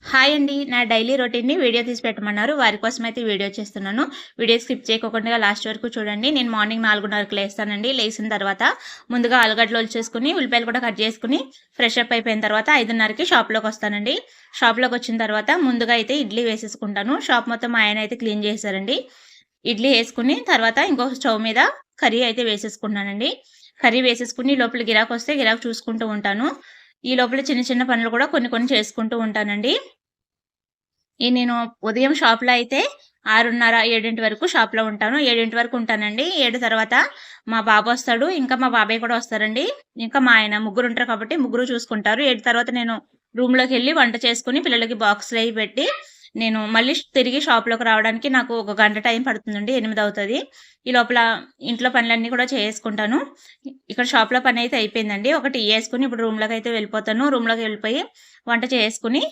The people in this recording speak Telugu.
హాయ్ అండి. నా డైలీ రొటీన్‌ని వీడియో తీసి పెట్టమన్నారు. వారి కోసమైతే వీడియో చేస్తున్నాను. వీడియో స్కిప్ చేయకోకుండా లాస్ట్ వరకు చూడండి. నేను మార్నింగ్ 4:30కి లేస్తానండి. లేసిన తర్వాత ముందుగా ఆలుగడ్డలు ఒలిచేసుకొని, ఉల్లిపాయలు కూడా కట్ చేసుకొని, ఫ్రెష్ అప్ అయిపోయిన తర్వాత 5:30కి షాప్‌లోకొస్తానండి. షాప్‌లోకొచ్చిన తర్వాత ముందుగా అయితే ఇడ్లీ వేసేసుకుంటాను. షాప్ మొత్తం మా ఆయన అయితే క్లీన్ చేశారండి. ఇడ్లీ ఏసుకుని తర్వాత ఇంకో స్టవ్ మీద కర్రీ అయితే వేసేసుకున్నానండి. కర్రీ వేసేసుకొని లోపల గిరాకొస్తే గిరాకు చూసుకుంటూ ఉంటాను. ఈ లోపల చిన్న చిన్న పనులు కూడా కొన్ని కొన్ని చేసుకుంటూ ఉంటానండి. నేను ఉదయం షాప్‌లో అయితే 6:30, 7 వరకు షాప్‌లో ఉంటాను. 7 వరకు ఉంటానండి. 7 తర్వాత మా బాబొస్తాడు. ఇంకా మా బాబాయ్ కూడా వస్తారండి. ఇంకా మా ఆయన ముగ్గురుంటారు కాబట్టి ముగ్గురు చూసుకుంటారు. 7 తర్వాత నేను రూమ్‌లోకెళ్ళి వంట చేసుకొని పిల్లలకి బాక్స్‌లయి పెట్టి నేను మళ్ళీ తిరిగి షాప్‌లోకి రావడానికి నాకు ఒక గంట టైం పడుతుందండి. 8 అవుతది. ఈ లోపల ఇంట్లో పనులన్నీ కూడా చేసుకుంటాను. ఇక్కడ షాప్‌లో పనైతే అయిపోయిందండి. ఒక టీ యేసుకొని ఇప్పుడు రూమ్‌లోకైతే వెళ్ళిపోతాను. రూమ్‌లోకి వెళ్ళిపోయి వంట చేసుకొని